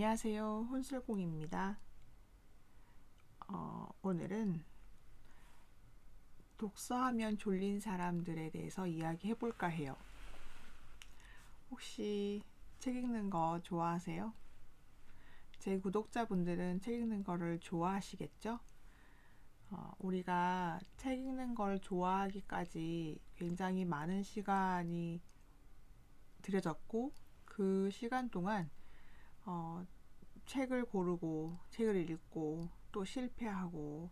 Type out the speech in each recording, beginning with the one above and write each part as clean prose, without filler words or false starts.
안녕하세요. 혼술공입니다. 오늘은 독서하면 졸린 사람들에 대해서 이야기해 볼까 해요. 혹시 책 읽는 거 좋아하세요? 제 구독자분들은 책 읽는 거를 좋아하시겠죠? 우리가 책 읽는 걸 좋아하기까지 굉장히 많은 시간이 들여졌고, 그 시간 동안 책을 고르고 책을 읽고 또 실패하고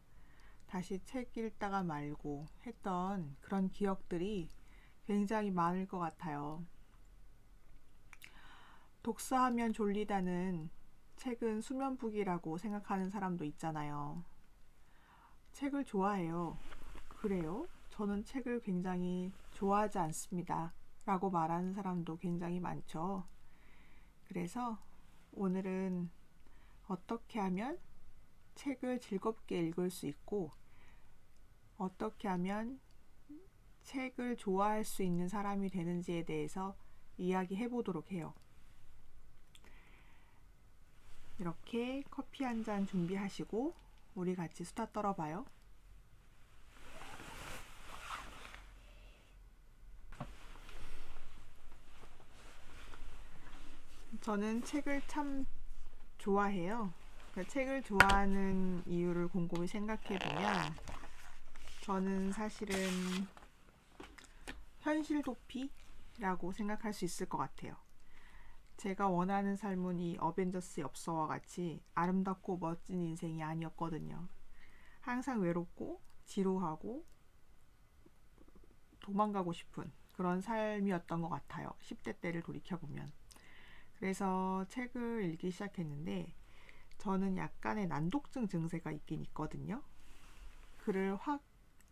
다시 책 읽다가 말고 했던 그런 기억들이 굉장히 많을 것 같아요. 독서하면 졸리다는 책은 수면북이라고 생각하는 사람도 있잖아요. 책을 좋아해요. 그래요? 저는 책을 굉장히 좋아하지 않습니다. 라고 말하는 사람도 굉장히 많죠. 그래서 오늘은 어떻게 하면 책을 즐겁게 읽을 수 있고 어떻게 하면 책을 좋아할 수 있는 사람이 되는지에 대해서 이야기해 보도록 해요. 이렇게 커피 한 잔 준비하시고 우리 같이 수다 떨어봐요. 저는 책을 참 좋아해요. 책을 좋아하는 이유를 곰곰이 생각해 보면 저는 사실은 현실 도피라고 생각할 수 있을 것 같아요. 제가 원하는 삶은 이 어벤져스 엽서와 같이 아름답고 멋진 인생이 아니었거든요. 항상 외롭고 지루하고 도망가고 싶은 그런 삶이었던 것 같아요. 10대 때를 돌이켜보면. 그래서 책을 읽기 시작했는데 저는 약간의 난독증 증세가 있긴 있거든요. 글을 확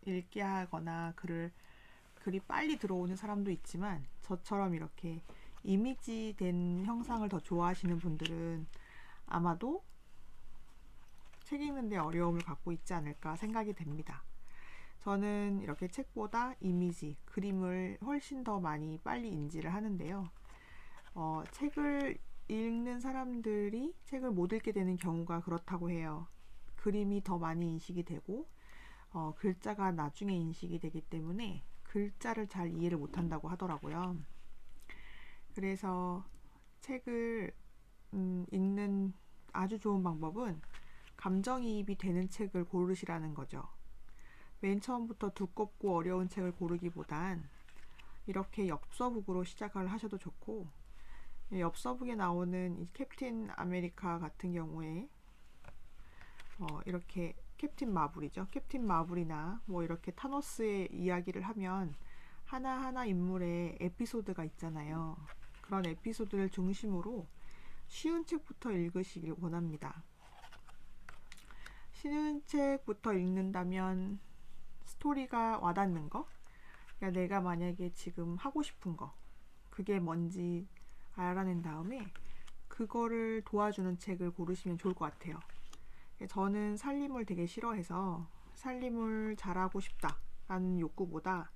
읽게 하거나 글이 빨리 들어오는 사람도 있지만 저처럼 이렇게 이미지된 형상을 더 좋아하시는 분들은 아마도 책 읽는데 어려움을 갖고 있지 않을까 생각이 됩니다. 저는 이렇게 책보다 이미지, 그림을 훨씬 더 많이 빨리 인지를 하는데요. 책을 읽는 사람들이 책을 못 읽게 되는 경우가 그렇다고 해요. 그림이 더 많이 인식이 되고 글자가 나중에 인식이 되기 때문에 글자를 잘 이해를 못한다고 하더라고요. 그래서 책을 읽는 아주 좋은 방법은 감정이입이 되는 책을 고르시라는 거죠. 맨 처음부터 두껍고 어려운 책을 고르기보단 이렇게 엽서북으로 시작을 하셔도 좋고, 엽서북에 나오는 이 캡틴 아메리카 같은 경우에 이렇게 캡틴 마블이죠. 캡틴 마블이나 뭐 이렇게 타노스의 이야기를 하면 하나하나 인물의 에피소드가 있잖아요. 그런 에피소드를 중심으로 쉬운 책부터 읽으시길 원합니다. 쉬운 책부터 읽는다면 스토리가 와닿는 거, 그러니까 내가 만약에 지금 하고 싶은 거, 그게 뭔지 알아낸 다음에 그거를 도와주는 책을 고르시면 좋을 것 같아요. 저는 살림을 되게 싫어해서 살림을 잘하고 싶다라는 욕구보다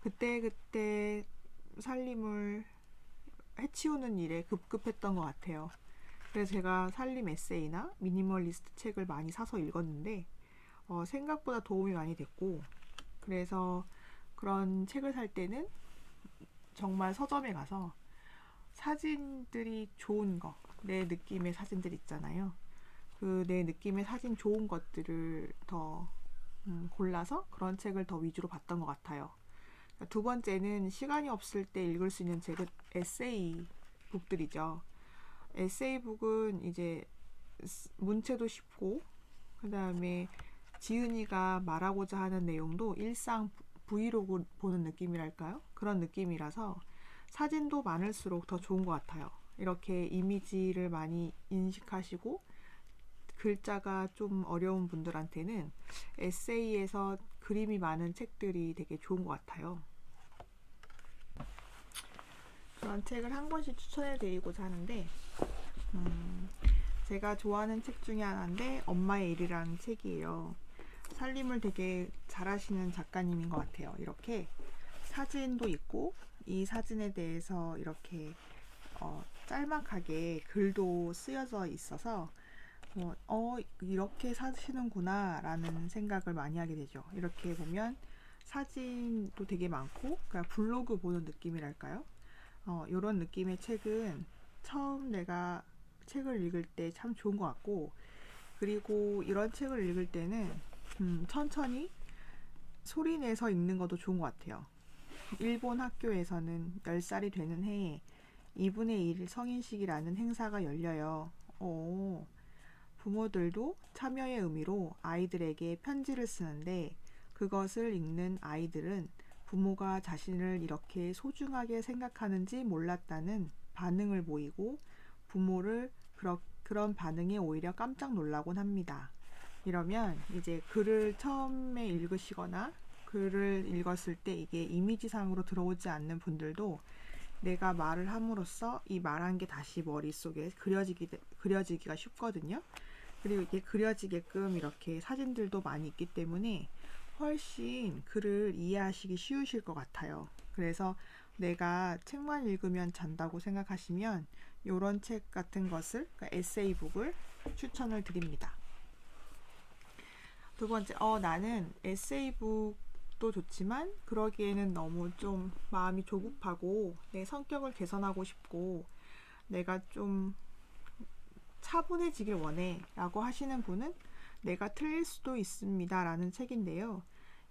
그때그때 살림을 해치우는 일에 급급했던 것 같아요. 그래서 제가 살림 에세이나 미니멀리스트 책을 많이 사서 읽었는데 생각보다 도움이 많이 됐고, 그래서 그런 책을 살 때는 정말 서점에 가서 사진들이 좋은 거, 내 느낌의 사진들 있잖아요. 그 내 느낌의 사진 좋은 것들을 더 골라서 그런 책을 더 위주로 봤던 것 같아요. 두 번째는 시간이 없을 때 읽을 수 있는 책은 에세이 북들이죠. 에세이 북은 이제 문체도 쉽고, 그 다음에 지은이가 말하고자 하는 내용도 일상 브이로그 보는 느낌이랄까요? 그런 느낌이라서 사진도 많을수록 더 좋은 것 같아요. 이렇게 이미지를 많이 인식하시고 글자가 좀 어려운 분들한테는 에세이에서 그림이 많은 책들이 되게 좋은 것 같아요. 그런 책을 한 권씩 추천해 드리고자 하는데, 제가 좋아하는 책 중에 하나인데 엄마의 일이라는 책이에요. 살림을 되게 잘하시는 작가님인 것 같아요. 이렇게 사진도 있고 이 사진에 대해서 이렇게 짤막하게 글도 쓰여져 있어서 이렇게 사시는구나 라는 생각을 많이 하게 되죠. 이렇게 보면 사진도 되게 많고, 그러니까 블로그 보는 느낌이랄까요? 이런 느낌의 책은 처음 내가 책을 읽을 때 참 좋은 것 같고, 그리고 이런 책을 읽을 때는 천천히 소리 내서 읽는 것도 좋은 것 같아요. 일본 학교에서는 10살이 되는 해에 2분의 1 성인식이라는 행사가 열려요. 부모들도 참여의 의미로 아이들에게 편지를 쓰는데, 그것을 읽는 아이들은 부모가 자신을 이렇게 소중하게 생각하는지 몰랐다는 반응을 보이고, 부모를 그런 반응에 오히려 깜짝 놀라곤 합니다. 이러면 이제 글을 처음에 읽으시거나 글을 읽었을 때 이게 이미지상으로 들어오지 않는 분들도 내가 말을 함으로써 이 말한 게 다시 머릿속에 그려지기가 쉽거든요. 그리고 이게 그려지게끔 이렇게 사진들도 많이 있기 때문에 훨씬 글을 이해하시기 쉬우실 것 같아요. 그래서 내가 책만 읽으면 잔다고 생각하시면 이런 책 같은 것을, 그러니까 에세이북을 추천을 드립니다. 두 번째, 나는 에세이북도 좋지만 그러기에는 너무 좀 마음이 조급하고 내 성격을 개선하고 싶고 내가 좀 차분해지길 원해 라고 하시는 분은 내가 틀릴 수도 있습니다 라는 책인데요.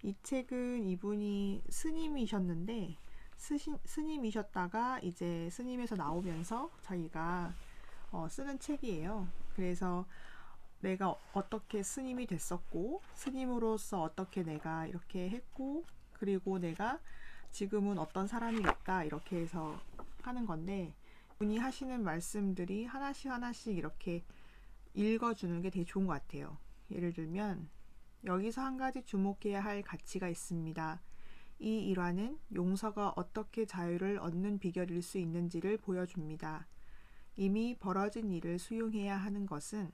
이 책은 이분이 스님이셨는데 스님이셨다가 이제 스님에서 나오면서 자기가 쓰는 책이에요. 그래서 내가 어떻게 스님이 됐었고, 스님으로서 어떻게 내가 이렇게 했고, 그리고 내가 지금은 어떤 사람이 됐다 이렇게 해서 하는 건데, 분이 하시는 말씀들이 하나씩 이렇게 읽어주는 게 되게 좋은 것 같아요. 예를 들면 여기서 한 가지 주목해야 할 가치가 있습니다. 이 일화는 용서가 어떻게 자유를 얻는 비결일 수 있는지를 보여줍니다. 이미 벌어진 일을 수용해야 하는 것은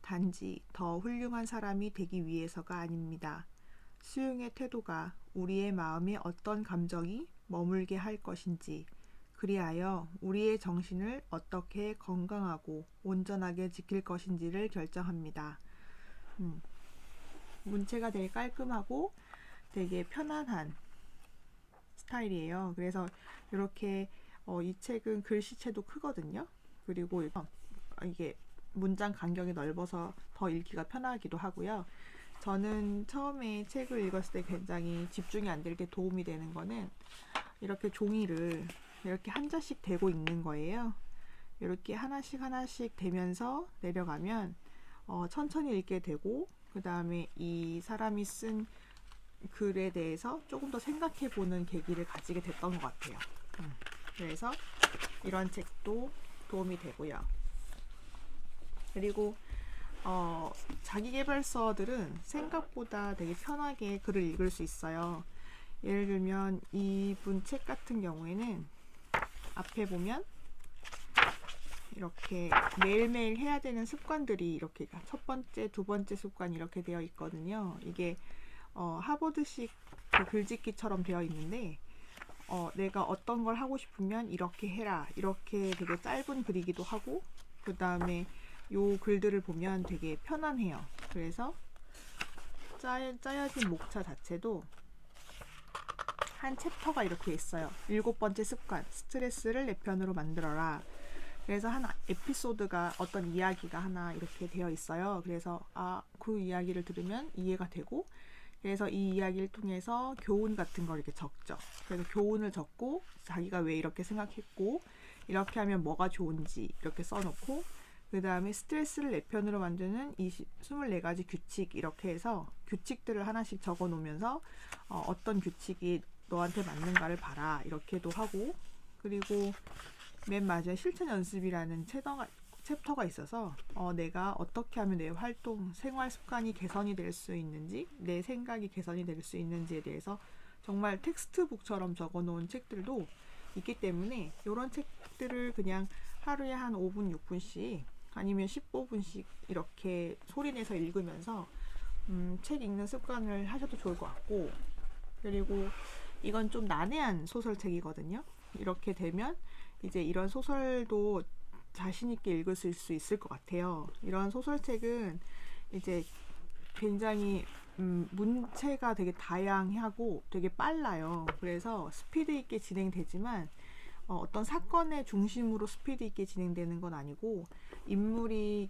단지 더 훌륭한 사람이 되기 위해서가 아닙니다. 수용의 태도가 우리의 마음에 어떤 감정이 머물게 할 것인지, 그리하여 우리의 정신을 어떻게 건강하고 온전하게 지킬 것인지를 결정합니다. 문체가 되게 깔끔하고 되게 편안한 스타일이에요. 그래서 이렇게 이 책은 글씨체도 크거든요. 그리고 이게 문장 간격이 넓어서 더 읽기가 편하기도 하고요. 저는 처음에 책을 읽었을 때 굉장히 집중이 안 될 때 도움이 되는 거는 이렇게 종이를 이렇게 한 자씩 대고 읽는 거예요. 이렇게 하나씩 되면서 내려가면 천천히 읽게 되고, 그 다음에 이 사람이 쓴 글에 대해서 조금 더 생각해 보는 계기를 가지게 됐던 것 같아요. 그래서 이런 책도 도움이 되고요. 그리고 자기계발서들은 생각보다 되게 편하게 글을 읽을 수 있어요. 예를 들면 이분 책 같은 경우에는 앞에 보면 이렇게 매일매일 해야 되는 습관들이 이렇게 첫 번째, 두 번째 습관 이렇게 되어 있거든요. 이게 하버드식 그 글짓기처럼 되어 있는데 내가 어떤 걸 하고 싶으면 이렇게 해라, 이렇게 되게 짧은 글이기도 하고, 그 다음에 요 글들을 보면 되게 편안해요. 그래서 짜여진 목차 자체도 한 챕터가 이렇게 있어요. 7번째 습관, 스트레스를 내 편으로 만들어라. 그래서 한 에피소드가, 어떤 이야기가 하나 이렇게 되어 있어요. 그래서 그 이야기를 들으면 이해가 되고, 그래서 이 이야기를 통해서 교훈 같은 걸 이렇게 적죠. 그래서 교훈을 적고 자기가 왜 이렇게 생각했고 이렇게 하면 뭐가 좋은지 이렇게 써놓고, 그 다음에 스트레스를 내 편으로 만드는 24가지 규칙 이렇게 해서 규칙들을 하나씩 적어 놓으면서 어떤 규칙이 너한테 맞는가를 봐라 이렇게도 하고, 그리고 맨 마지막에 실천 연습이라는 챕터가 있어서 내가 어떻게 하면 내 활동, 생활 습관이 개선이 될 수 있는지, 내 생각이 개선이 될 수 있는지에 대해서 정말 텍스트북처럼 적어 놓은 책들도 있기 때문에 이런 책들을 그냥 하루에 한 5분, 6분씩 아니면 15분씩 이렇게 소리내서 읽으면서 책 읽는 습관을 하셔도 좋을 것 같고, 그리고 이건 좀 난해한 소설책이거든요. 이렇게 되면 이제 이런 소설도 자신 있게 읽으실 수 있을 것 같아요. 이런 소설책은 이제 굉장히 문체가 되게 다양하고 되게 빨라요. 그래서 스피드 있게 진행되지만 어떤 사건의 중심으로 스피드 있게 진행되는 건 아니고 인물이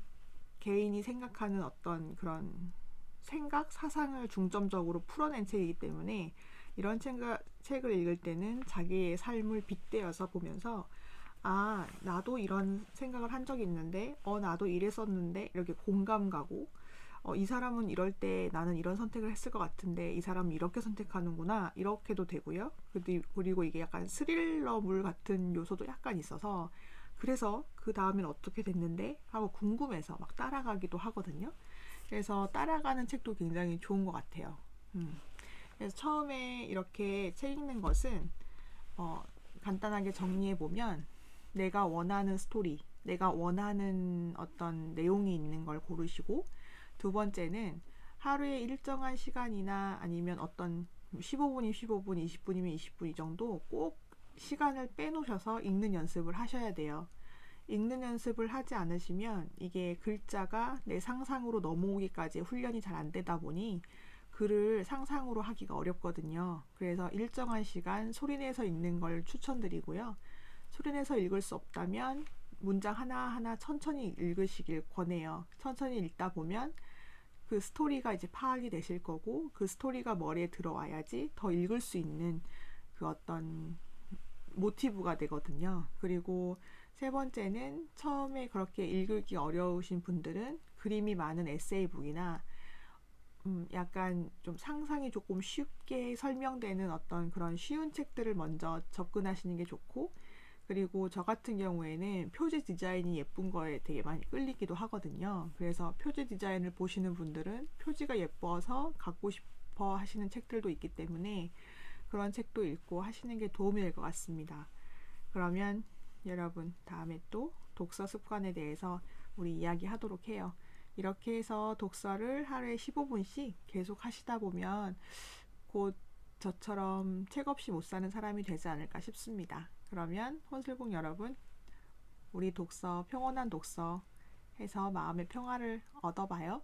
개인이 생각하는 어떤 그런 생각, 사상을 중점적으로 풀어낸 책이기 때문에 이런 책을 읽을 때는 자기의 삶을 빗대어서 보면서 아, 나도 이런 생각을 한 적이 있는데 나도 이랬었는데 이렇게 공감 가고 이 사람은 이럴 때 나는 이런 선택을 했을 것 같은데 이 사람은 이렇게 선택하는구나 이렇게도 되고요. 그리고 이게 약간 스릴러물 같은 요소도 약간 있어서 그래서 그 다음엔 어떻게 됐는데 하고 궁금해서 막 따라가기도 하거든요. 그래서 따라가는 책도 굉장히 좋은 것 같아요. 그래서 처음에 이렇게 책 읽는 것은 간단하게 정리해 보면 내가 원하는 스토리, 내가 원하는 어떤 내용이 있는 걸 고르시고 두 번째는 하루에 일정한 시간이나 아니면 어떤 15분이면 15분, 20분이면 20분 이 정도 꼭 시간을 빼놓으셔서 읽는 연습을 하셔야 돼요. 읽는 연습을 하지 않으시면 이게 글자가 내 상상으로 넘어오기까지 훈련이 잘 안 되다 보니 글을 상상으로 하기가 어렵거든요. 그래서 일정한 시간 소리내서 읽는 걸 추천드리고요. 소리내서 읽을 수 없다면 문장 하나하나 천천히 읽으시길 권해요. 천천히 읽다 보면 그 스토리가 이제 파악이 되실 거고 그 스토리가 머리에 들어와야지 더 읽을 수 있는 그 어떤 모티브가 되거든요. 그리고 세 번째는 처음에 그렇게 읽기 어려우신 분들은 그림이 많은 에세이북이나 약간 좀 상상이 조금 쉽게 설명되는 어떤 그런 쉬운 책들을 먼저 접근하시는 게 좋고 그리고 저 같은 경우에는 표지 디자인이 예쁜 거에 되게 많이 끌리기도 하거든요. 그래서 표지 디자인을 보시는 분들은 표지가 예뻐서 갖고 싶어 하시는 책들도 있기 때문에 그런 책도 읽고 하시는 게 도움이 될 것 같습니다. 그러면 여러분 다음에 또 독서 습관에 대해서 우리 이야기하도록 해요. 이렇게 해서 독서를 하루에 15분씩 계속 하시다 보면 곧 저처럼 책 없이 못 사는 사람이 되지 않을까 싶습니다. 그러면 혼술국 여러분, 우리 독서, 평온한 독서 해서 마음의 평화를 얻어봐요.